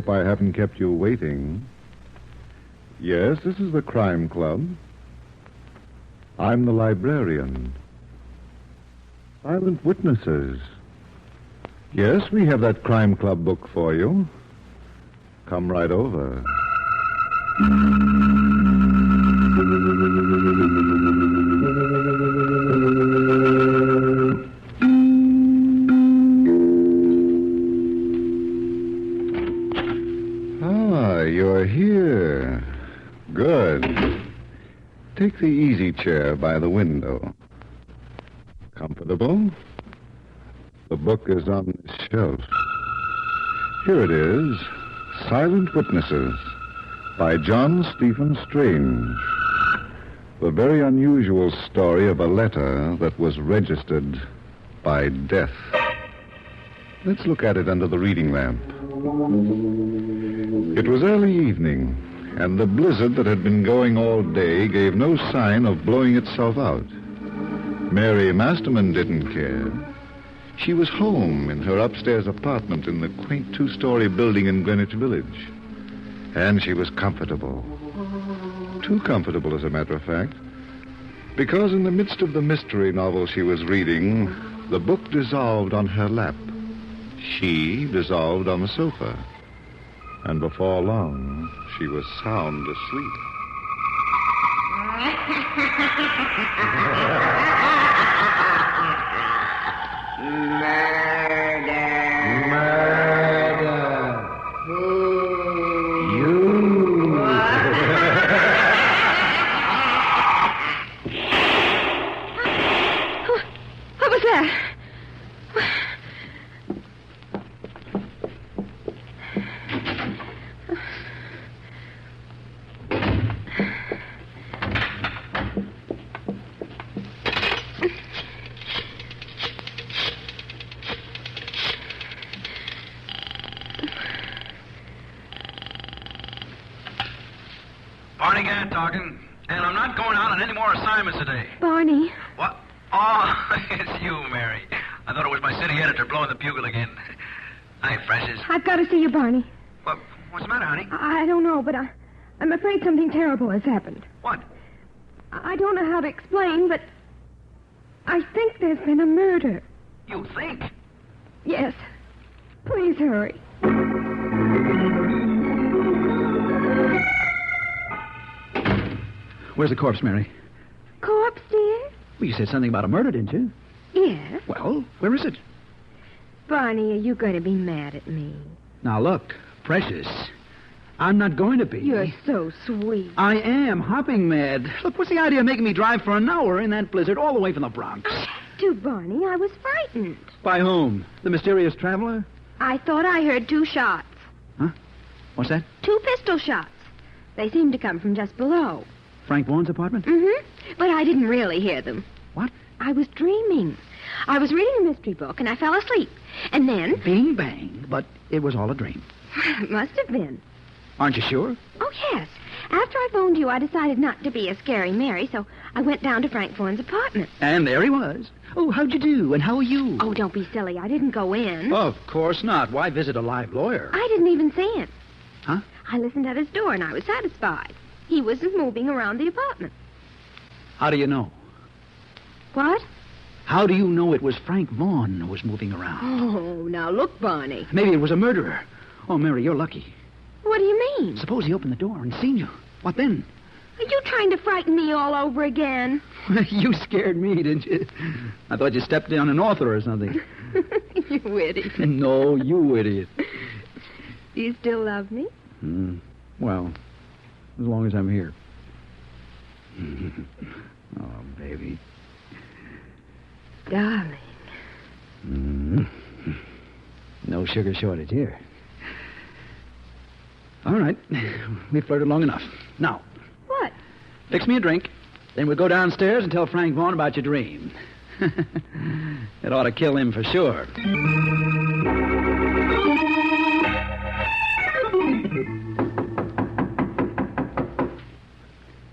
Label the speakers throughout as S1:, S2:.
S1: hope I haven't kept you waiting. Yes, this is the Crime Club. I'm the librarian. Silent witnesses. Yes, we have that Crime Club book for you. Come right over. Ah, you're here. Good. Take the easy chair by the window. Comfortable? The book is on this shelf. Here it is, Silent Witnesses, by John Stephen Strange. The very unusual story of a letter that was registered by death. Let's look at it under the reading lamp. It was early evening, and the blizzard that had been going all day gave no sign of blowing itself out. Mary Masterman didn't care. She was home in her upstairs apartment in the quaint two-story building in Greenwich Village. And she was comfortable. Too comfortable, as a matter of fact. Because in the midst of the mystery novel she was reading, the book dissolved on her lap. She dissolved on the sofa. And before long, she was sound asleep.
S2: What was that?
S3: Barney Gann talking, and I'm not going out on any more assignments today.
S2: Barney.
S3: What? Oh, it's you, Mary. I thought it was my city editor blowing the bugle again. Hi, Precious.
S2: I've got to see you, Barney.
S3: What's the matter, honey?
S2: I don't know, but I'm afraid something terrible has happened.
S3: What?
S2: I don't know how to explain, but I think there's been a murder.
S3: You think?
S2: Yes. Please hurry.
S4: Where's the corpse, Mary?
S2: Go upstairs?
S4: Well, you said something about a murder, didn't you?
S2: Yes.
S4: Well, where is it?
S2: Barney, are you going to be mad at me?
S4: Now, look, Precious, I'm not going to be.
S2: You're so sweet.
S4: I am hopping mad. Look, what's the idea of making me drive for an hour in that blizzard all the way from the Bronx?
S2: I had to, Barney. I was frightened.
S4: By whom? The mysterious traveler?
S2: I thought I heard 2 shots.
S4: Huh? What's that?
S2: 2 pistol shots. They seemed to come from just below.
S4: Frank Vaughan's apartment?
S2: Mm-hmm. But I didn't really hear them.
S4: What?
S2: I was dreaming. I was reading a mystery book, and I fell asleep. And then...
S4: Bing, bang. But it was all a dream.
S2: It must have been.
S4: Aren't you sure?
S2: Oh, yes. After I phoned you, I decided not to be a scary Mary, so I went down to Frank Vaughan's apartment.
S4: And there he was. Oh, how'd you do? And how are you?
S2: Oh, don't be silly. I didn't go in.
S4: Of course not. Why visit a live lawyer?
S2: I didn't even see him.
S4: Huh?
S2: I listened at his door, and I was satisfied. He wasn't moving around the apartment.
S4: How do you know?
S2: What?
S4: How do you know it was Frank Vaughan who was moving around?
S2: Oh, now look, Barney.
S4: Maybe it was a murderer. Oh, Mary, you're lucky.
S2: What do you mean?
S4: Suppose he opened the door and seen you. What then?
S2: Are you trying to frighten me all over again?
S4: You scared me, didn't you? I thought you stepped on an author or something.
S2: You idiot.
S4: No, you idiot.
S2: Do you still love me?
S4: Well, as long as I'm here. Oh, baby.
S2: Darling.
S4: No sugar shortage here. All right. We flirted long enough. Now.
S2: What?
S4: Fix me a drink. Then we'll go downstairs and tell Frank Vaughan about your dream. It ought to kill him for sure.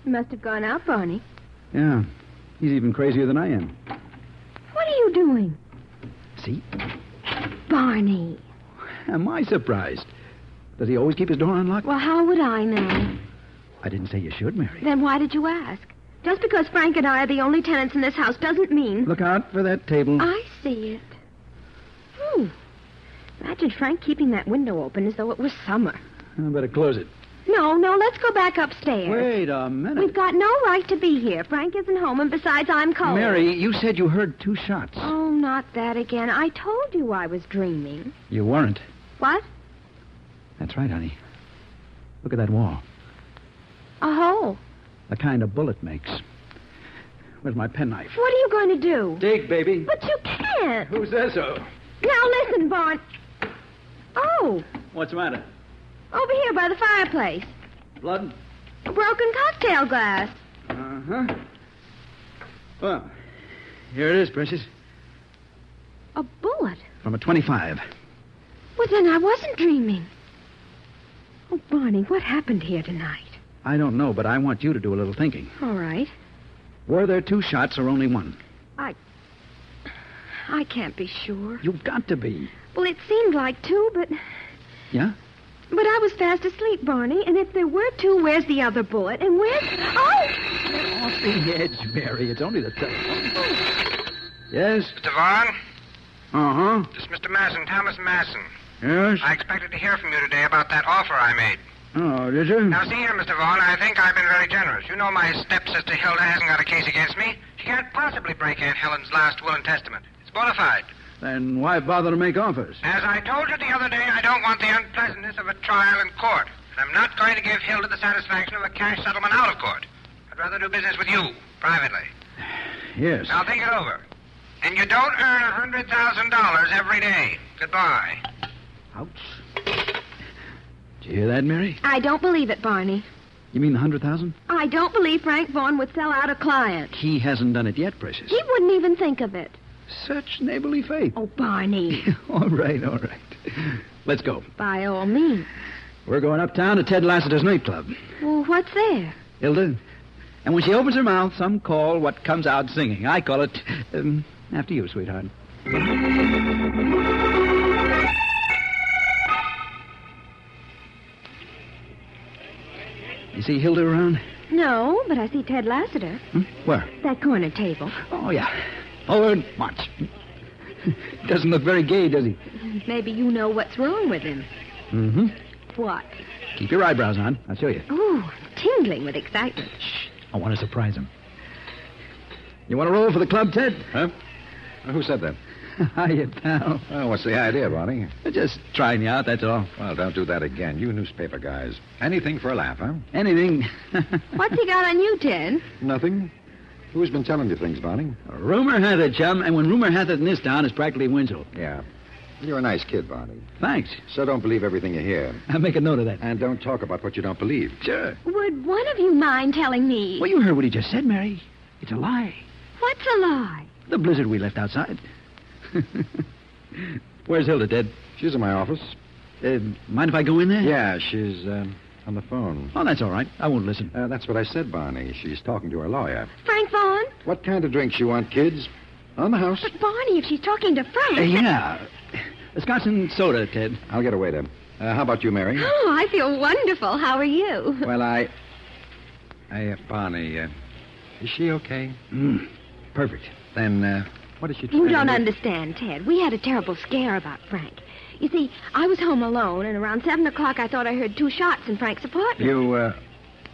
S2: You must have gone out, Barney.
S4: Yeah. He's even crazier than I am.
S2: What are you doing?
S4: See?
S2: Barney.
S4: Am I surprised? Does he always keep his door unlocked?
S2: Well, how would I know?
S4: I didn't say you should, Mary.
S2: Then why did you ask? Just because Frank and I are the only tenants in this house doesn't mean...
S4: Look out for that table.
S2: I see it. Imagine Frank keeping that window open as though it was summer.
S4: I better close it.
S2: No, let's go back upstairs.
S4: Wait a minute.
S2: We've got no right to be here. Frank isn't home, and besides, I'm cold.
S4: Mary, you said you heard 2 shots.
S2: Oh, not that again. I told you I was dreaming.
S4: You weren't.
S2: What?
S4: That's right, honey. Look at that wall.
S2: A hole.
S4: The kind a bullet makes. Where's my penknife?
S2: What are you going to do?
S4: Dig, baby.
S2: But you can't.
S4: Who says so?
S2: Now listen, Barn. Oh,
S4: What's the matter?
S2: over here by the fireplace.
S4: Blood?
S2: A broken cocktail glass.
S4: Uh-huh. Well, here it is, precious.
S2: A bullet.
S4: From a 25.
S2: Well, then I wasn't dreaming. Oh, Barney, what happened here tonight?
S4: I don't know, but I want you to do a little thinking.
S2: All right.
S4: Were there 2 shots or only 1?
S2: I can't be sure.
S4: You've got to be.
S2: Well, it seemed like 2, but...
S4: Yeah?
S2: But I was fast asleep, Barney, and if there were 2, where's the other bullet? And where's... Oh!
S4: Get off the edge, Mary. It's only the telephone. Yes?
S5: Mr. Vaughn?
S4: Uh-huh.
S5: This is Mr. Masson, Thomas Masson.
S4: Yes?
S5: I expected to hear from you today about that offer I made.
S4: Oh, did you?
S5: Now, see here, Mr. Vaughn, I think I've been very generous. You know my stepsister Hilda hasn't got a case against me. She can't possibly break Aunt Helen's last will and testament. It's bona fide.
S4: Then why bother to make offers?
S5: As I told you the other day, I don't want the unpleasantness of a trial in court. And I'm not going to give Hilda the satisfaction of a cash settlement out of court. I'd rather do business with you, privately.
S4: Yes.
S5: Now, think it over. And you don't earn $100,000 every day. Goodbye.
S4: Ouch. Did you hear that, Mary?
S2: I don't believe it, Barney.
S4: You mean the 100,000?
S2: I don't believe Frank Vaughn would sell out a client.
S4: He hasn't done it yet, precious.
S2: He wouldn't even think of it.
S4: Such neighborly faith.
S2: Oh, Barney.
S4: All right. Let's go.
S2: By all means.
S4: We're going uptown to Ted Lassiter's nightclub.
S2: Well, what's there?
S4: Hilda. And when she opens her mouth, some call what comes out singing. I call it, after you, sweetheart. You see Hilda around?
S2: No, but I see Ted Lassiter.
S4: Where?
S2: That corner table.
S4: Oh, yeah. Oh, watch. Doesn't look very gay, does he?
S2: Maybe you know what's wrong with him.
S4: Mm-hmm.
S2: What?
S4: Keep your eyebrows on. I'll show you.
S2: Ooh, tingling with excitement.
S4: Shh. I want to surprise him. You want to roll for the club, Ted?
S1: Huh? Who said that?
S4: Hiya, pal.
S1: Oh, what's the idea, Barney?
S4: Just trying you out, that's all.
S1: Well, don't do that again. You newspaper guys. Anything for a laugh, huh?
S4: Anything.
S2: What's he got on you, Ted?
S1: Nothing. Who's been telling you things, Barney?
S4: Rumor hath it, chum, and when rumor hath it in this town, it's practically Winslow.
S1: Yeah. You're a nice kid, Barney.
S4: Thanks.
S1: So don't believe everything you hear.
S4: I'll make a note of that.
S1: And don't talk about what you don't believe.
S4: Sure.
S2: Would one of you mind telling me?
S4: Well, you heard what he just said, Mary. It's a lie.
S2: What's a lie?
S4: The blizzard we left outside. Where's Hilda, Ted?
S1: She's in my office.
S4: Mind if I go in there?
S1: Yeah, she's on the phone.
S4: Oh, that's all right. I won't listen.
S1: That's what I said, Barney. She's talking to her lawyer.
S2: Frank Vaughn?
S1: What kind of drinks you want, kids? On the house.
S2: But, Barney, if she's talking to Frank...
S4: Yeah. A scotch and soda, Ted.
S1: I'll get a waiter. How about you, Mary?
S2: Oh, I feel wonderful. How are you?
S1: Well, Barney, is she okay?
S4: Perfect.
S1: Then, what is she trying
S2: You
S1: to
S2: don't
S1: do?
S2: understand, Ted. We had a terrible scare about Frank. You see, I was home alone, and around 7 o'clock I thought I heard 2 shots in Frank's apartment.
S1: You,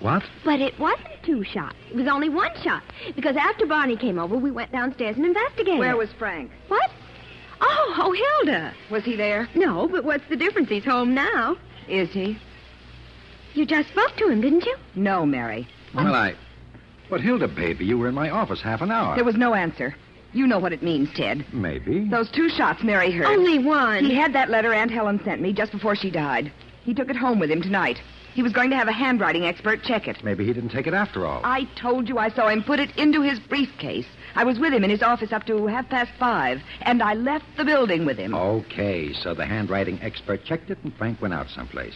S1: what?
S2: But it wasn't 2 shots. It was only 1 shot. Because after Barney came over, we went downstairs and investigated.
S6: Where was Frank?
S2: What? Oh, Hilda.
S6: Was he there?
S2: No, but what's the difference? He's home now.
S6: Is he?
S2: You just spoke to him, didn't you?
S6: No, Mary.
S1: Well, But, Hilda, baby, you were in my office half an hour.
S6: There was no answer. You know what it means, Ted.
S1: Maybe.
S6: Those 2 shots Mary heard.
S2: Only 1.
S6: He had that letter Aunt Helen sent me just before she died. He took it home with him tonight. He was going to have a handwriting expert check it.
S1: Maybe he didn't take it after all.
S6: I told you I saw him put it into his briefcase. I was with him in his office up to 5:30, and I left the building with him.
S1: Okay, so the handwriting expert checked it and Frank went out someplace.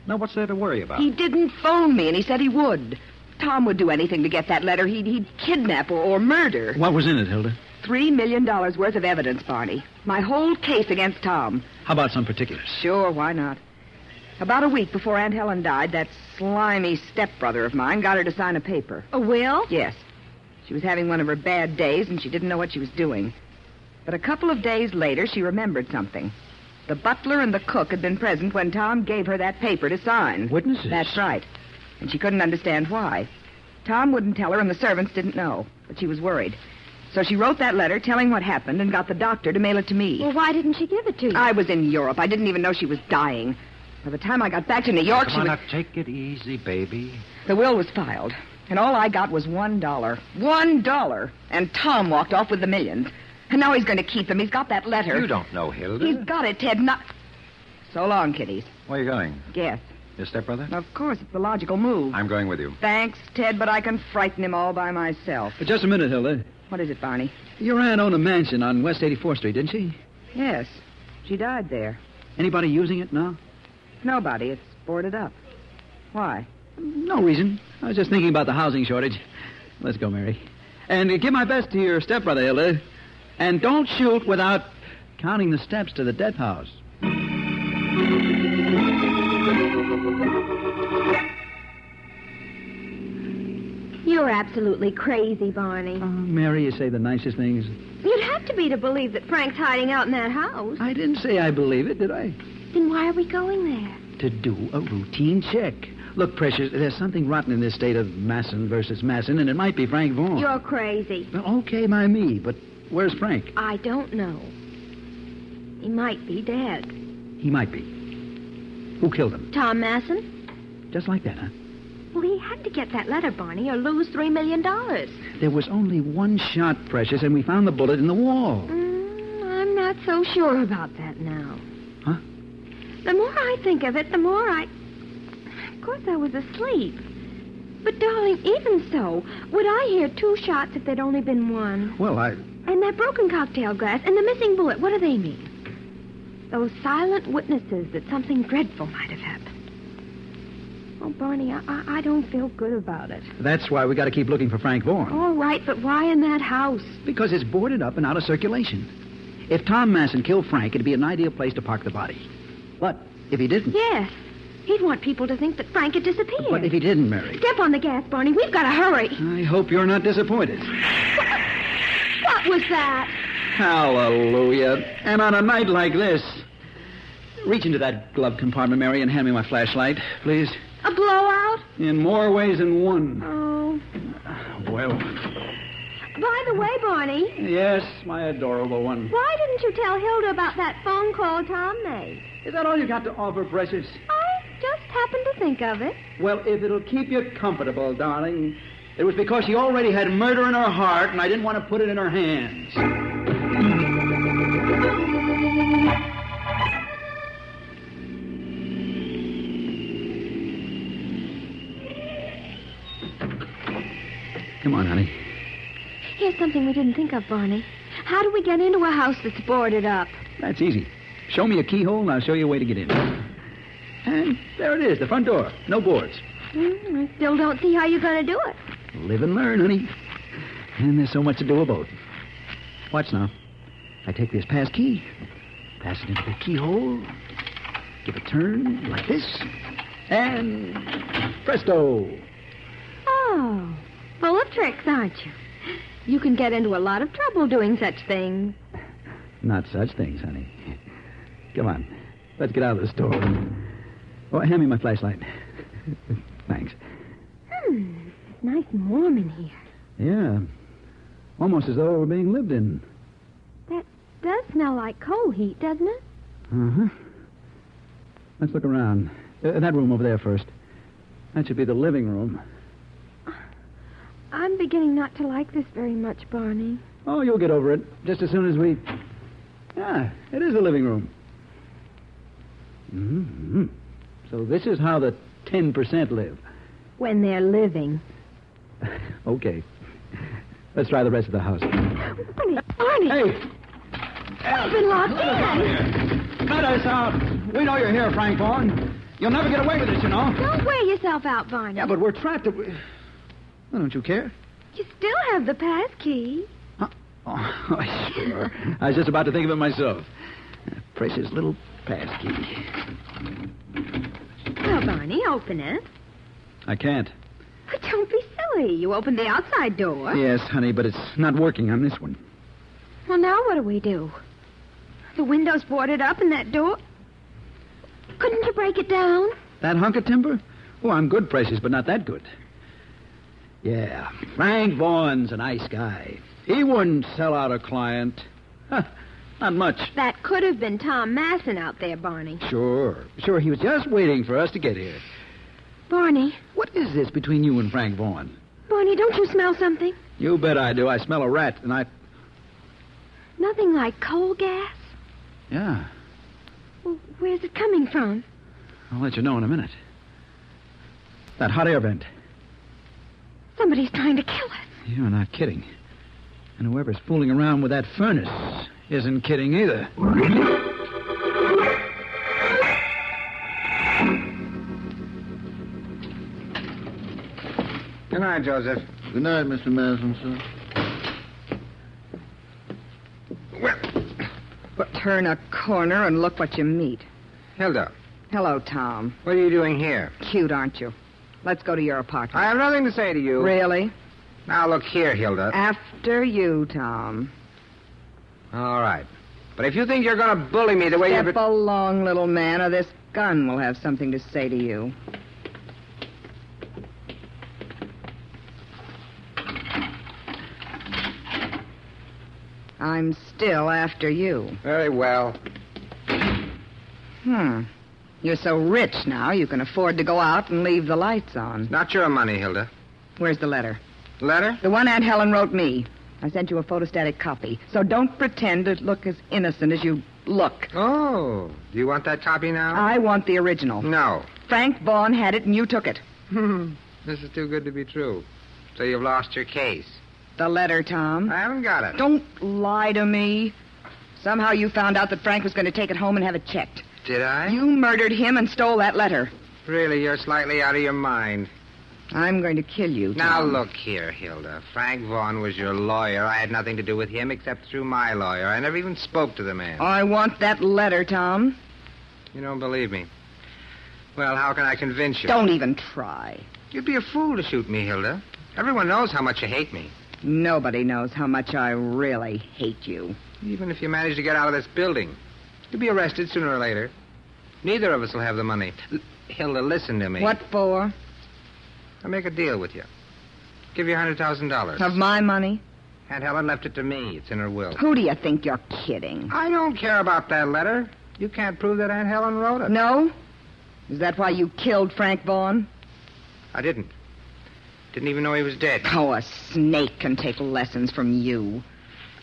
S1: Now, what's there to worry about?
S6: He didn't phone me, and he said he would. Tom would do anything to get that letter. He'd kidnap or murder.
S4: What was in it, Hilda?
S6: $3 million worth of evidence, Barney. My whole case against Tom.
S4: How about some particulars?
S6: Sure, why not? About a week before Aunt Helen died, that slimy stepbrother of mine got her to sign a paper.
S2: A will?
S6: Yes. She was having one of her bad days, and she didn't know what she was doing. But a couple of days later, she remembered something. The butler and the cook had been present when Tom gave her that paper to sign.
S4: Witnesses?
S6: That's right. And she couldn't understand why. Tom wouldn't tell her, and the servants didn't know. But she was worried. So she wrote that letter telling what happened and got the doctor to mail it to me.
S2: Well, why didn't she give it to you?
S6: I was in Europe. I didn't even know she was dying. By the time I got back to New York,
S7: Come on, now, take it easy, baby.
S6: The will was filed, and all I got was $1. $1! And Tom walked off with the millions. And now he's going to keep them. He's got that letter.
S7: You don't know Hilda.
S6: He's got it, Ted. Not... So long, kiddies.
S7: Where are you going?
S6: Guess.
S7: Your stepbrother?
S6: Of course, it's the logical move.
S7: I'm going with you.
S6: Thanks, Ted, but I can frighten him all by myself.
S4: Just a minute, Hilda.
S6: What is it, Barney?
S4: Your aunt owned a mansion on West 84th Street, didn't she?
S6: Yes. She died there.
S4: Anybody using it now?
S6: Nobody. It's boarded up. Why?
S4: No reason. I was just thinking about the housing shortage. Let's go, Mary. And give my best to your stepbrother, Hilda. And don't shoot without counting the steps to the death house.
S2: You're absolutely crazy, Barney.
S4: Oh, Mary, you say the nicest things.
S2: You'd have to be to believe that Frank's hiding out in that house.
S4: I didn't say I believe it, did I?
S2: Then why are we going there?
S4: To do a routine check. Look, Precious, there's something rotten in this state of Masson versus Masson, and it might be Frank Vaughan.
S2: You're crazy.
S4: Well, okay by me, but where's Frank?
S2: I don't know. He might be dead.
S4: He might be. Who killed him?
S2: Tom Masson?
S4: Just like that, huh?
S2: Well, he had to get that letter, Barney, or lose $3 million.
S4: There was only one shot, Precious, and we found the bullet in the wall.
S2: I'm not so sure about that now.
S4: Huh?
S2: The more I think of it, the more I... Of course, I was asleep. But, darling, even so, would I hear 2 shots if there'd only been one?
S4: Well,
S2: And that broken cocktail glass and the missing bullet, what do they mean? Those silent witnesses that something dreadful might have happened. Oh, Barney, I don't feel good about it.
S4: That's why we got to keep looking for Frank Vaughan.
S2: All right, but why in that house?
S4: Because it's boarded up and out of circulation. If Tom Masson killed Frank, it'd be an ideal place to park the body. But if he didn't...
S2: Yes. He'd want people to think that Frank had disappeared.
S4: But if he didn't, Mary...
S2: Step on the gas, Barney. We've got to hurry.
S4: I hope you're not disappointed.
S2: What was that?
S4: Hallelujah. And on a night like this... Reach into that glove compartment, Mary, and hand me my flashlight, please.
S2: A blowout?
S4: In more ways than one.
S2: Oh.
S4: Well...
S2: By the way, Barney...
S4: Yes, my adorable one.
S2: Why didn't you tell Hilda about that phone call Tom made?
S4: Is that all you got to offer, Precious?
S2: I just happened to think of it.
S4: Well, if it'll keep you comfortable, darling, it was because she already had murder in her heart, and I didn't want to put it in her hands. Come on, honey.
S2: Here's something we didn't think of, Barney. How do we get into a house that's boarded up?
S4: That's easy. Show me a keyhole, and I'll show you a way to get in. And there it is, the front door. No boards.
S2: I still don't see how you're going to do it.
S4: Live and learn, honey. And there's so much to do about. Watch now. I take this pass key, pass it into the keyhole, give a turn like this, and presto.
S2: Oh, full of tricks, aren't you? You can get into a lot of trouble doing such things.
S4: Not such things, honey. Come on. Let's get out of the store. Oh, hand me my flashlight. Thanks.
S2: It's nice and warm in here.
S4: Yeah. Almost as though it were being lived in.
S2: That does smell like coal heat, doesn't it?
S4: Uh-huh. Let's look around. That room over there first. That should be the living room.
S2: I'm beginning not to like this very much, Barney.
S4: Oh, you'll get over it. Just as soon as we... Yeah, it is the living room. Mm-hmm. So this is how the 10% live.
S2: When they're living.
S4: Okay. Let's try the rest of the house.
S2: Barney!
S4: Hey!
S2: We've been locked in!
S4: Let us out! We know you're here, Frank Vaughan. You'll never get away with this, you know.
S2: Don't wear yourself out, Barney.
S4: Yeah, but we're trapped. Well, don't you care?
S2: You still have the pass key.
S4: Huh? Oh, sure. I was just about to think of it myself. Precious little pass key.
S2: Well, Barney, open it.
S4: I can't.
S2: But don't be silly. You opened the outside door.
S4: Yes, honey, but it's not working on this one.
S2: Well, now what do we do? The window's boarded up and that door... Couldn't you break it down?
S4: That hunk of timber? Oh, I'm good, Precious, but not that good. Yeah, Frank Vaughan's a nice guy. He wouldn't sell out a client. Huh, not much.
S2: That could have been Tom Masson out there, Barney.
S4: Sure. He was just waiting for us to get here.
S2: Barney.
S4: What is this between you and Frank Vaughan?
S2: Barney, don't you smell something?
S4: You bet I do. I smell a rat, and I...
S2: Nothing like coal gas?
S4: Yeah.
S2: Well, where's it coming from?
S4: I'll let you know in a minute. That hot air vent.
S2: Somebody's trying to kill us.
S4: You're not kidding. And whoever's fooling around with that furnace isn't kidding either.
S5: Good night, Joseph.
S1: Good night, Mr. Masson, sir.
S5: Well,
S6: Turn a corner and look what you meet.
S5: Hilda,
S6: Hello, Tom.
S5: what are you doing here?
S6: Cute, aren't you? Let's go to your apartment.
S5: I have nothing to say to you.
S6: Really?
S5: Now, look here, Hilda.
S6: After you, Tom.
S5: All right. But if you think you're going to bully me the way
S6: Step
S5: you've...
S6: along, little man, or this gun will have something to say to you. I'm still after you.
S5: Very well.
S6: You're so rich now, you can afford to go out and leave the lights on.
S5: Not your money, Hilda.
S6: Where's the letter?
S5: Letter?
S6: The one Aunt Helen wrote me. I sent you a photostatic copy. So don't pretend to look as innocent as you look.
S5: Oh, do you want that copy now?
S6: I want the original.
S5: No.
S6: Frank Vaughan had it and you took it.
S5: This is too good to be true. So you've lost your case.
S6: The letter, Tom.
S5: I haven't got it.
S6: Don't lie to me. Somehow you found out that Frank was going to take it home and have it checked.
S5: Did I?
S6: You murdered him and stole that letter.
S5: Really, you're slightly out of your mind.
S6: I'm going to kill you, Tom.
S5: Now, look here, Hilda. Frank Vaughan was your lawyer. I had nothing to do with him except through my lawyer. I never even spoke to the man.
S6: I want that letter, Tom.
S5: You don't believe me? Well, how can I convince you?
S6: Don't even try.
S5: You'd be a fool to shoot me, Hilda. Everyone knows how much you hate me.
S6: Nobody knows how much I really hate you.
S5: Even if you manage to get out of this building, you'll be arrested sooner or later. Neither of us will have the money. Hilda, listen to me.
S6: What for?
S5: I'll make a deal with you. Give you $100,000.
S6: Of my money?
S5: Aunt Helen left it to me. It's in her will.
S6: Who do you think you're kidding?
S5: I don't care about that letter. You can't prove that Aunt Helen wrote it.
S6: No? Is that why you killed Frank Vaughan?
S5: I didn't. Didn't even know he was dead.
S6: Oh, a snake can take lessons from you.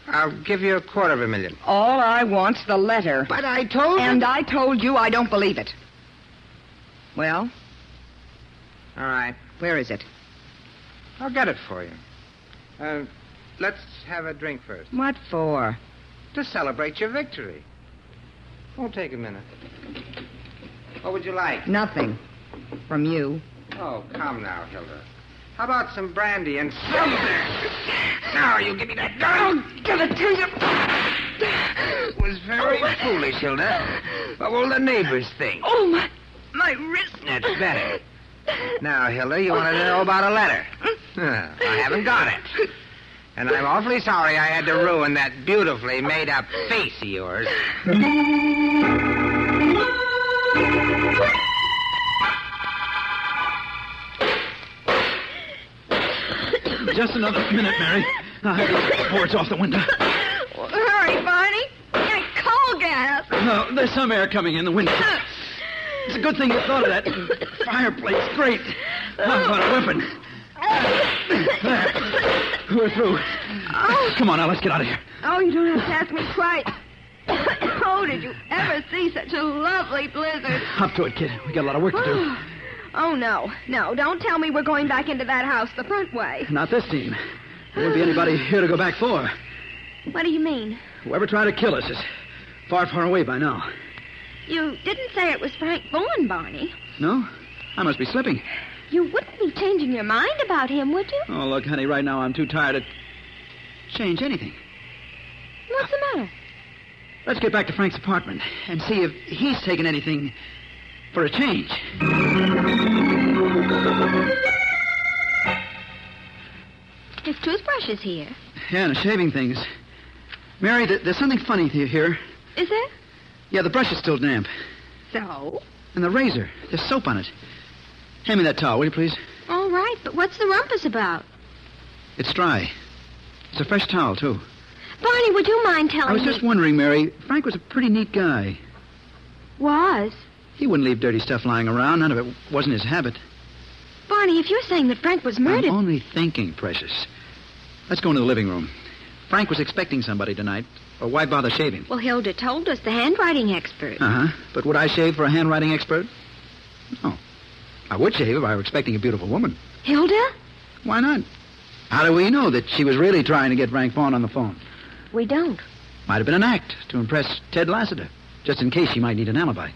S5: I'll give you $250,000.
S6: All I want's the letter.
S5: But I told you...
S6: And I told you I don't believe it. Well?
S5: All right.
S6: Where is it?
S5: I'll get it for you. Let's have a drink first.
S6: What for?
S5: To celebrate your victory. Won't take a minute. What would you like?
S6: Nothing. From you.
S5: Oh, come now, Hilda. How about some brandy and something? Now, you give me that gun.
S6: I'll give it to you.
S5: It was very foolish, Hilda. What will the neighbors think?
S6: Oh, my wrist.
S5: That's better. Now, Hilda, you want to know about a letter? I haven't got it. And I'm awfully sorry I had to ruin that beautifully made-up face of yours.
S4: Just another minute, Mary. I'll have the boards off the window.
S2: Well, hurry, Barney. Get coal gas.
S4: No, there's some air coming in the window. It's a good thing you thought of that. Fireplace, great. I've got a weapon. There. We're through.
S2: Oh.
S4: Come on, now, let's get out of here.
S2: Oh, you don't have to ask me twice. Oh, did you ever see such a lovely blizzard?
S4: Up to it, kid. We got a lot of work to do.
S2: Oh, no. No, don't tell me we're going back into that house the front way.
S4: Not this team. There won't be anybody here to go back for.
S2: What do you mean?
S4: Whoever tried to kill us is far, far away by now.
S2: You didn't say it was Frank Vaughan, Barney.
S4: No? I must be slipping.
S2: You wouldn't be changing your mind about him, would you?
S4: Oh, look, honey, right now I'm too tired to change anything.
S2: What's the matter?
S4: Let's get back to Frank's apartment and see if he's taken anything For a change.
S2: His toothbrush is here.
S4: Yeah, and the shaving things. Mary, there's something funny here.
S2: Is there?
S4: Yeah, the brush is still damp.
S2: So?
S4: And the razor. There's soap on it. Hand me that towel, will you, please?
S2: All right, but what's the rumpus about?
S4: It's dry. It's a fresh towel, too.
S2: Barney, would you mind telling me?
S4: I was just wondering, Mary. Frank was a pretty neat guy.
S2: Was?
S4: He wouldn't leave dirty stuff lying around. None of it wasn't his habit.
S2: Barney, if you're saying that Frank was murdered...
S4: I'm only thinking, precious. Let's go into the living room. Frank was expecting somebody tonight. Or why bother shaving?
S2: Well, Hilda told us, the handwriting expert.
S4: Uh-huh. But would I shave for a handwriting expert? No. I would shave if I were expecting a beautiful woman.
S2: Hilda?
S4: Why not? How do we know that she was really trying to get Frank Vaughn on the phone?
S2: We don't.
S4: Might have been an act to impress Ted Lassiter, just in case she might need an alibi.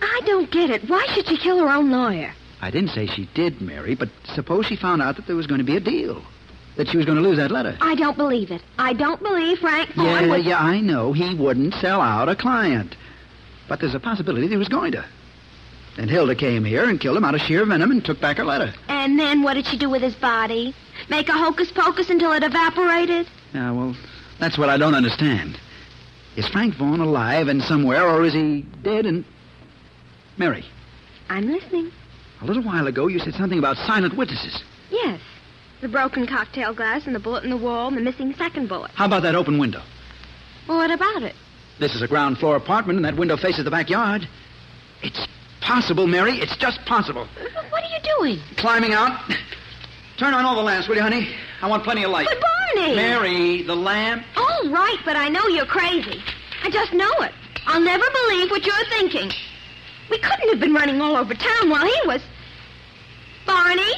S2: I don't get it. Why should she kill her own lawyer?
S4: I didn't say she did, Mary, but suppose she found out that there was going to be a deal. That she was going to lose that letter.
S2: I don't believe it. I don't believe Frank Vaughn would...
S4: Yeah, I know. He wouldn't sell out a client. But there's a possibility that he was going to. And Hilda came here and killed him out of sheer venom and took back her letter.
S2: And then what did she do with his body? Make a hocus-pocus until it evaporated?
S4: Yeah, well, that's what I don't understand. Is Frank Vaughn alive and somewhere, or is he dead and... Mary.
S2: I'm listening.
S4: A little while ago, you said something about silent witnesses.
S2: Yes. The broken cocktail glass and the bullet in the wall and the missing second bullet.
S4: How about that open window?
S2: Well, what about it?
S4: This is a ground floor apartment, and that window faces the backyard. It's possible, Mary. It's just possible.
S2: What are you doing?
S4: Climbing out. Turn on all the lamps, will you, honey? I want plenty of light.
S2: But Barney!
S4: Mary, the lamp.
S2: All right, but I know you're crazy. I just know it. I'll never believe what you're thinking. We couldn't have been running all over town while he was... Barney?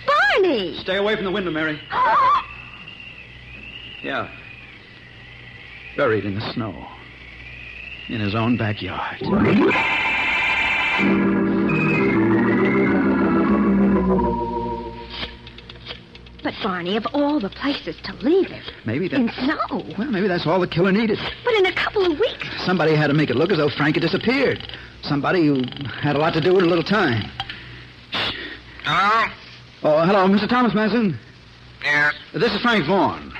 S2: Barney!
S4: Stay away from the window, Mary. Yeah. Buried in the snow. In his own backyard.
S2: But, Barney, of all the places to leave him...
S4: Maybe that...
S2: In snow.
S4: Well, maybe that's all the killer needed.
S2: But in a couple of weeks...
S4: Somebody had to make it look as though Frank had disappeared. Somebody who had a lot to do with a little time.
S5: Hello?
S4: Oh, hello, Mr. Thomas Mason.
S5: Yes.
S4: This is Frank Vaughn.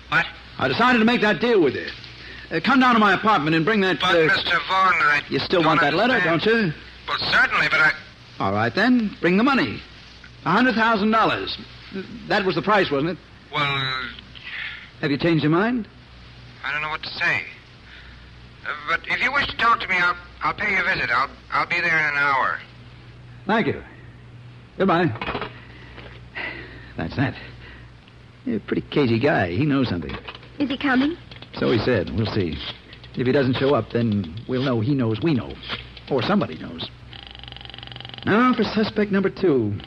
S5: What?
S4: I decided to make that deal with you. Come down to my apartment and bring that...
S5: But, Mr. Vaughn, I
S4: You still
S5: don't
S4: want that letter,
S5: understand.
S4: don't you?
S5: Well, certainly, but I...
S4: All right, then. Bring the money. $100,000. That was the price, wasn't it?
S5: Well,
S4: Have you changed your mind?
S5: I don't know what to say. But if you wish to talk to me, I'll pay you a visit. I'll be there in an hour.
S4: Thank you. Goodbye. That's that. He's a pretty cagey guy. He knows something.
S2: Is he coming?
S4: So he said. We'll see. If he doesn't show up, then we'll know he knows we know. Or somebody knows. Now for suspect number 2.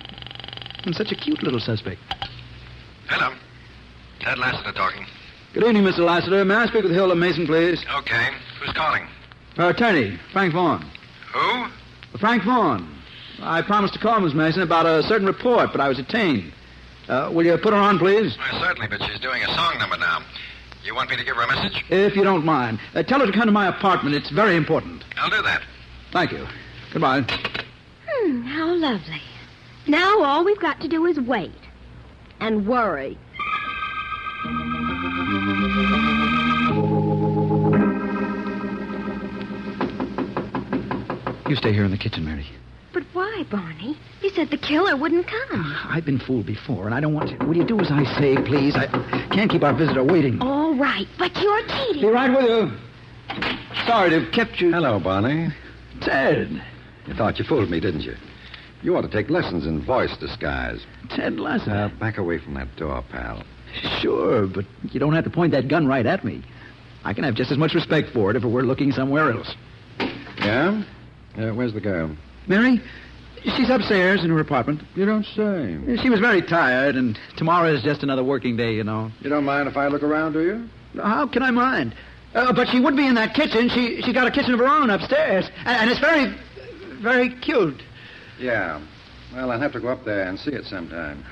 S4: And such a cute little suspect.
S3: Hello. Ted Lassiter talking.
S4: Good evening, Mr. Lassiter. May I speak with Hilda Mason, please?
S3: Okay. Who's calling?
S4: Her attorney, Frank Vaughn.
S3: Who?
S4: Frank Vaughn. I promised to call Miss Mason about a certain report, but I was detained. Will you put her on, please?
S3: Well, certainly, but she's doing a song number now. You want me to give her a message?
S4: If you don't mind. Tell her to come to my apartment. It's very important.
S3: I'll do that.
S4: Thank you. Goodbye.
S2: How lovely. Now all we've got to do is wait. And worry.
S4: You stay here in the kitchen, Mary.
S2: But why, Barney? You said the killer wouldn't come.
S4: I've been fooled before, and I don't want to... Will you do as I say, please? I can't keep our visitor waiting.
S2: All right, but you're cheating.
S4: Be right with you. Sorry to have kept you...
S1: Hello, Barney.
S4: Ted.
S1: You thought you fooled me, didn't you? You ought to take lessons in voice disguise.
S4: Ted Lassiter.
S1: Back away from that door, pal.
S4: Sure, but you don't have to point that gun right at me. I can have just as much respect for it if it were looking somewhere else.
S1: Yeah? Where's the girl?
S4: Mary? She's upstairs in her apartment.
S1: You don't say.
S4: She was very tired, and tomorrow is just another working day, you know.
S1: You don't mind if I look around, do you?
S4: How can I mind? But she would be in that kitchen. She got a kitchen of her own upstairs. And it's very, very cute.
S1: Yeah. Well, I'll have to go up there and see it sometime.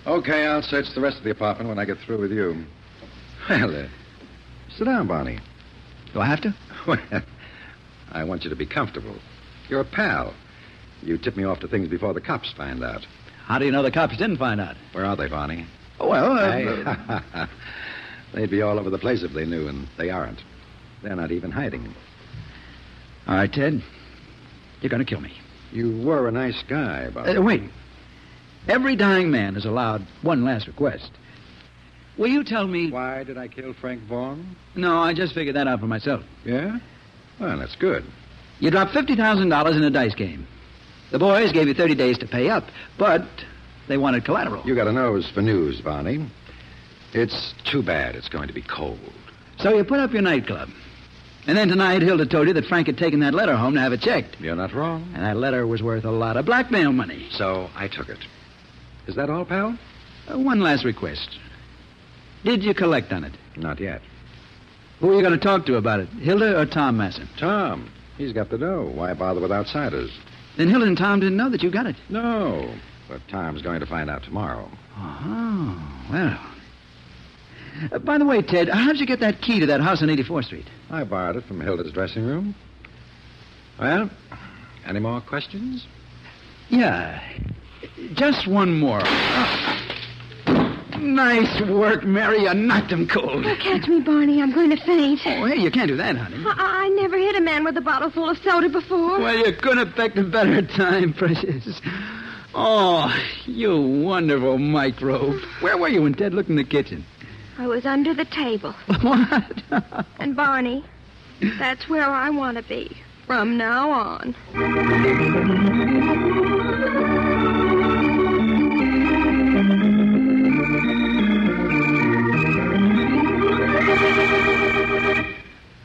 S1: Okay, I'll search the rest of the apartment when I get through with you. Well, sit down, Barney.
S4: Do I have to?
S1: Well, I want you to be comfortable.
S7: Your pal. You tipped me off to things before the cops find out.
S4: How do you know the cops didn't find out?
S7: Where are they, Barney?
S4: Well,
S7: They'd be all over the place if they knew, and they aren't. They're not even hiding.
S4: All right, Ted. You're going to kill me.
S7: You were a nice guy, Barney.
S4: Wait. Every dying man is allowed one last request. Will you tell me...
S7: Why did I kill Frank Vaughan?
S4: No, I just figured that out for myself.
S7: Yeah? Well, that's good.
S4: You dropped $50,000 in a dice game. The boys gave you 30 days to pay up, but they wanted collateral.
S7: You got a nose for news, Barney. It's too bad it's going to be cold.
S4: So you put up your nightclub. And then tonight, Hilda told you that Frank had taken that letter home to have it checked.
S7: You're not wrong.
S4: And that letter was worth a lot of blackmail money.
S7: So I took it. Is that all, pal?
S4: One last request. Did you collect on it?
S7: Not yet.
S4: Who are you going to talk to about it, Hilda or Tom Masson?
S7: Tom. He's got the dough. Why bother with outsiders?
S4: Then Hilda and Tom didn't know that you got it.
S7: No. But Tom's going to find out tomorrow.
S4: Oh, well. By the way, Ted, how'd you get that key to that house on 84th Street?
S7: I borrowed it from Hilda's dressing room. Well, any more questions?
S4: Yeah. Just one more. Nice work, Mary. You knocked him cold.
S2: Oh, catch me, Barney. I'm going to faint.
S4: Oh, hey, you can't do that, honey.
S2: I never hit a man with a bottle full of soda before.
S4: Well, you couldn't have picked a better time, precious. Oh, you wonderful microbe. Where were you when Ted looked in the kitchen?
S2: I was under the table.
S4: What?
S2: And, Barney, that's where I want to be from now on.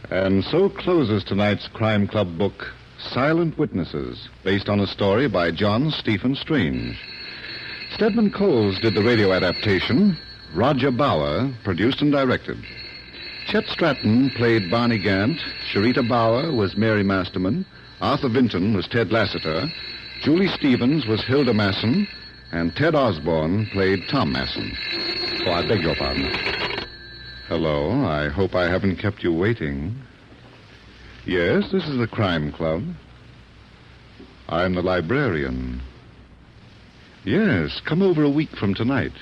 S1: And so closes tonight's Crime Club book, Silent Witnesses, based on a story by John Stephen Strange. Stedman Coles did the radio adaptation. Roger Bauer produced and directed. Chet Stratton played Barney Gant. Sharita Bauer was Mary Masterman. Arthur Vinton was Ted Lassiter. Julie Stevens was Hilda Masson. And Ted Osborne played Tom Masson.
S7: Oh, I beg your pardon.
S1: Hello. I hope I haven't kept you waiting. Yes, this is the Crime Club. I'm the librarian. Yes, come over a week from tonight.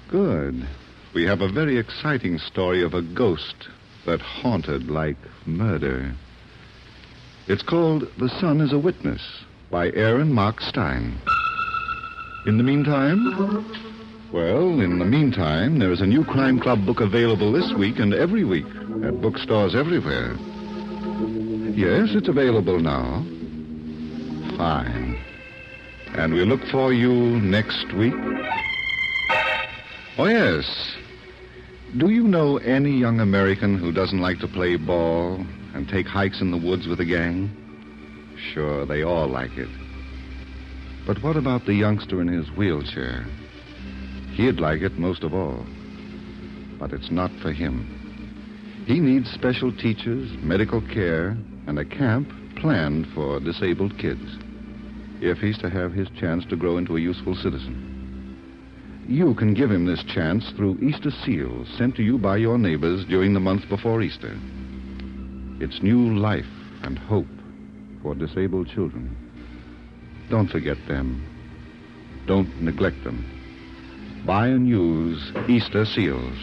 S1: Good. We have a very exciting story of a ghost that haunted like murder. It's called The Sun is a Witness by Aaron Mark Stein. In the meantime? Well, in the meantime, there is a new Crime Club book available this week and every week at bookstores everywhere. Yes, it's available now. Fine. And we look for you next week. Oh, yes. Do you know any young American who doesn't like to play ball and take hikes in the woods with a gang? Sure, they all like it. But what about the youngster in his wheelchair? He'd like it most of all. But it's not for him. He needs special teachers, medical care, and a camp planned for disabled kids, if he's to have his chance to grow into a useful citizen. You can give him this chance through Easter seals sent to you by your neighbors during the month before Easter. It's new life and hope for disabled children. Don't forget them. Don't neglect them. Buy and use Easter seals.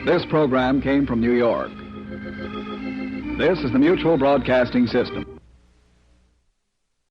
S8: This program came from New York. This is the Mutual Broadcasting System.